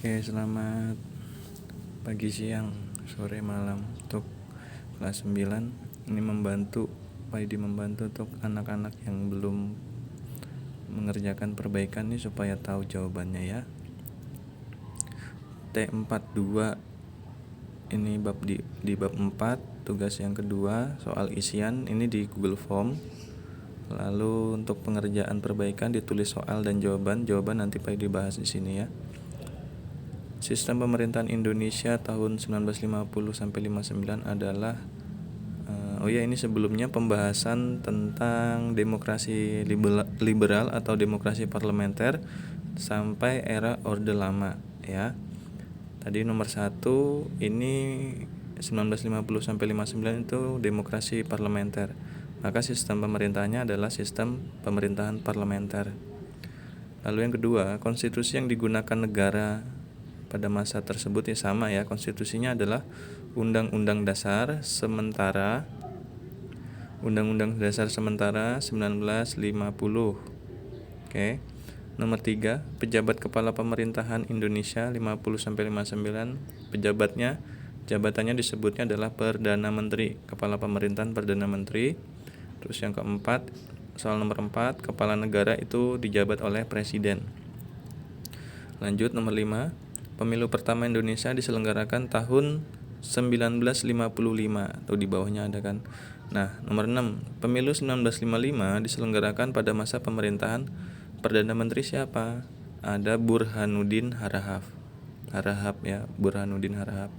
Oke, selamat pagi, siang, sore, malam untuk kelas 9. Ini Pak Idi membantu untuk anak-anak yang belum mengerjakan perbaikan ini supaya tahu jawabannya ya. T42 ini di bab 4, tugas yang kedua, soal isian ini di Google Form. Lalu untuk pengerjaan perbaikan ditulis soal dan jawaban nanti Pak Idi bahas di sini ya. Sistem pemerintahan Indonesia tahun 1950 sampai 59 adalah ini sebelumnya pembahasan tentang demokrasi liberal atau demokrasi parlementer sampai era Orde Lama ya. Tadi nomor 1 ini 1950 sampai 59 itu demokrasi parlementer. Maka sistem pemerintahannya adalah sistem pemerintahan parlementer. Lalu yang kedua, konstitusi yang digunakan negara pada masa tersebut ya sama ya, konstitusinya adalah Undang-Undang Dasar Sementara 1950. Oke. Nomor 3, pejabat kepala pemerintahan Indonesia 50 sampai 59. Jabatannya disebutnya adalah Perdana Menteri, kepala pemerintahan Perdana Menteri. Terus yang keempat, soal nomor 4, kepala negara itu dijabat oleh presiden. Lanjut nomor 5, pemilu pertama Indonesia diselenggarakan tahun 1955. Tuh di bawahnya ada kan. Nah, nomor 6, pemilu 1955 diselenggarakan pada masa pemerintahan Perdana Menteri siapa? Ada Burhanuddin Harahap ya, Burhanuddin Harahap.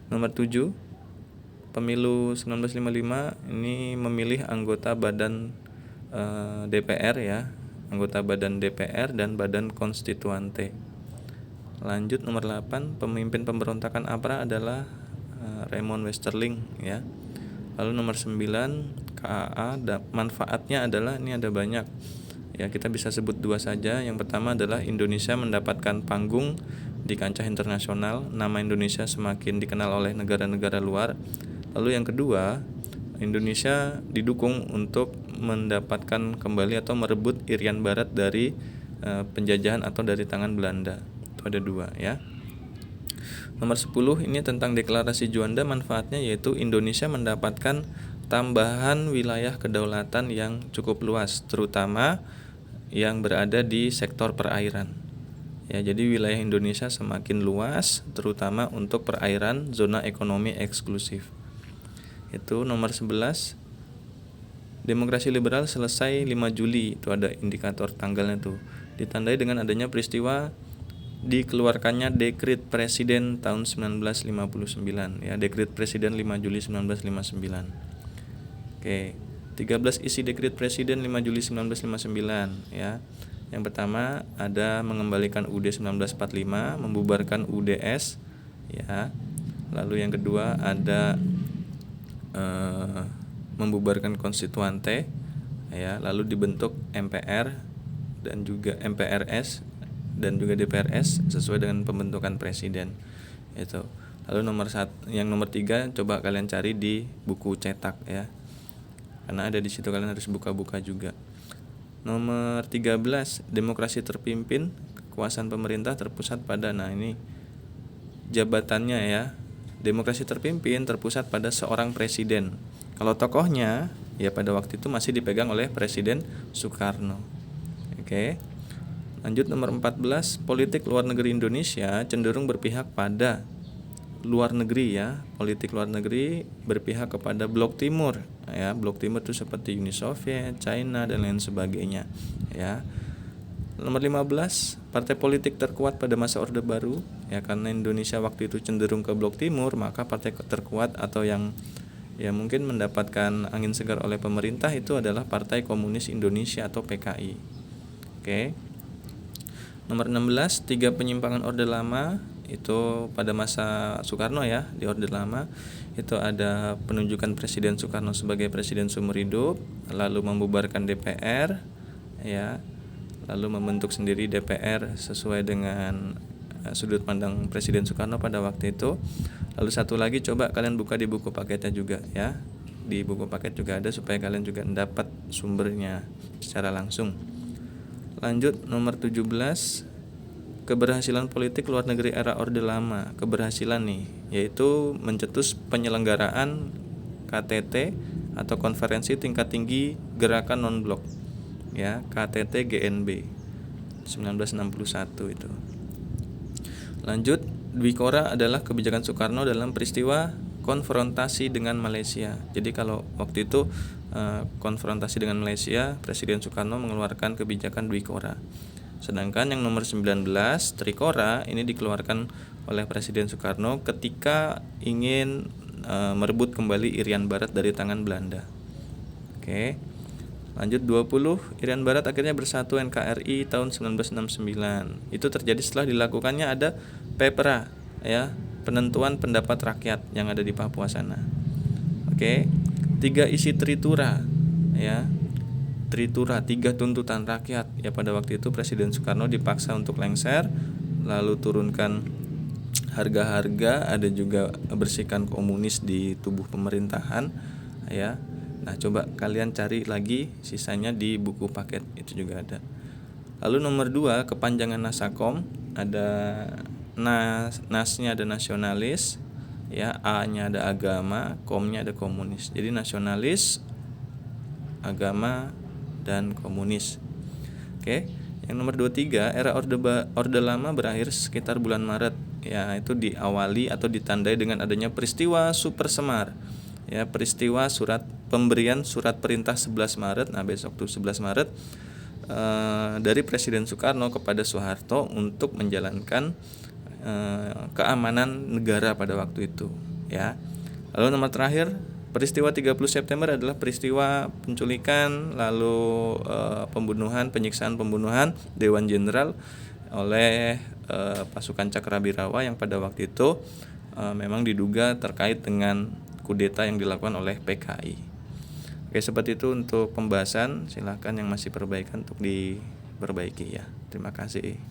Nomor 7, pemilu 1955 ini memilih anggota badan DPR ya, anggota badan DPR dan badan konstituante. Lanjut nomor 8, pemimpin pemberontakan APRA adalah Raymond Westerling ya. Lalu nomor 9, KAA, manfaatnya adalah ini ada banyak. Ya, kita bisa sebut 2 saja. Yang pertama adalah Indonesia mendapatkan panggung di kancah internasional, nama Indonesia semakin dikenal oleh negara-negara luar. Lalu yang kedua, Indonesia didukung untuk mendapatkan kembali atau merebut Irian Barat dari penjajahan atau dari tangan Belanda. Itu ada 2 ya. Nomor 10 ini tentang deklarasi Juanda, manfaatnya yaitu Indonesia mendapatkan tambahan wilayah kedaulatan yang cukup luas, terutama yang berada di sektor perairan. Ya, jadi wilayah Indonesia semakin luas, terutama untuk perairan zona ekonomi eksklusif. Itu nomor 11. Demokrasi liberal selesai 5 Juli, itu ada indikator tanggalnya tuh. Ditandai dengan adanya peristiwa dikeluarkannya Dekret Presiden tahun 1959 ya, Dekret Presiden 5 Juli 1959. Oke, 13 isi Dekret Presiden 5 Juli 1959 ya. Yang pertama ada mengembalikan UUD 1945, membubarkan UDS ya. Lalu yang kedua ada membubarkan konstituante ya, lalu dibentuk MPR dan juga MPRS dan juga DPRS sesuai dengan pembentukan presiden itu. Lalu yang nomor 3 coba kalian cari di buku cetak ya, karena ada di situ, kalian harus buka-buka juga. Nomor 13, demokrasi terpimpin, kekuasaan pemerintah terpusat pada, nah ini jabatannya ya, demokrasi terpimpin terpusat pada seorang presiden. Kalau tokohnya ya pada waktu itu masih dipegang oleh Presiden Soekarno. Oke. Lanjut nomor 14, politik luar negeri Indonesia cenderung berpihak pada luar negeri ya. Politik luar negeri berpihak kepada Blok Timur ya. Blok Timur itu seperti Uni Soviet, China dan lain sebagainya ya. Nomor 15, partai politik terkuat pada masa Orde Baru ya, karena Indonesia waktu itu cenderung ke Blok Timur, maka partai terkuat atau yang ya mungkin mendapatkan angin segar oleh pemerintah itu adalah Partai Komunis Indonesia atau PKI. Oke. Nomor 16, 3 penyimpangan Orde Lama itu pada masa Soekarno ya. Di Orde Lama itu ada penunjukan Presiden Soekarno sebagai presiden seumur hidup, lalu membubarkan DPR ya, lalu membentuk sendiri DPR sesuai dengan sudut pandang Presiden Soekarno pada waktu itu. Lalu satu lagi coba kalian buka di buku paketnya juga ya. Di buku paket juga ada supaya kalian juga dapat sumbernya secara langsung. Lanjut nomor 17, keberhasilan politik luar negeri era Orde Lama. Keberhasilan nih, yaitu mencetus penyelenggaraan KTT atau Konferensi Tingkat Tinggi Gerakan Non-Blok, ya, KTT GNB 1961 itu. Lanjut, Dwikora adalah kebijakan Soekarno dalam peristiwa konfrontasi dengan Malaysia. Jadi kalau waktu itu konfrontasi dengan Malaysia, Presiden Soekarno mengeluarkan kebijakan Dwikora. Sedangkan yang nomor 19, Trikora, ini dikeluarkan oleh Presiden Soekarno ketika ingin merebut kembali Irian Barat dari tangan Belanda. Oke. Lanjut 20, Irian Barat akhirnya bersatu NKRI tahun 1969. Itu terjadi setelah dilakukannya ada PEPRA, ya, penentuan pendapat rakyat yang ada di Papua sana. Oke. 3 isi Tritura, ya. Tritura, 3 tuntutan rakyat. Ya, pada waktu itu Presiden Soekarno dipaksa untuk lengser, lalu turunkan harga-harga, ada juga bersihkan komunis di tubuh pemerintahan, ya. Nah, coba kalian cari lagi sisanya di buku paket, itu juga ada. Lalu nomor 2, kepanjangan Nasakom, ada nasnya ada nasionalis, ya, A-nya ada agama, komnya ada komunis. Jadi nasionalis, agama, dan komunis. Oke. Yang nomor 23, era Orde Lama berakhir sekitar bulan Maret, ya, itu diawali atau ditandai dengan adanya peristiwa Super Semar. Ya, peristiwa pemberian surat perintah 11 Maret. Nah, besok tuh 11 Maret dari Presiden Soekarno kepada Soeharto untuk menjalankan keamanan negara pada waktu itu, ya. Lalu nomor terakhir, peristiwa 30 September adalah peristiwa penculikan, lalu penyiksaan pembunuhan Dewan Jenderal oleh pasukan Cakrabirawa yang pada waktu itu memang diduga terkait dengan kudeta yang dilakukan oleh PKI. Oke, seperti itu untuk pembahasan. Silakan yang masih perbaikan untuk diperbaiki, ya. Terima kasih.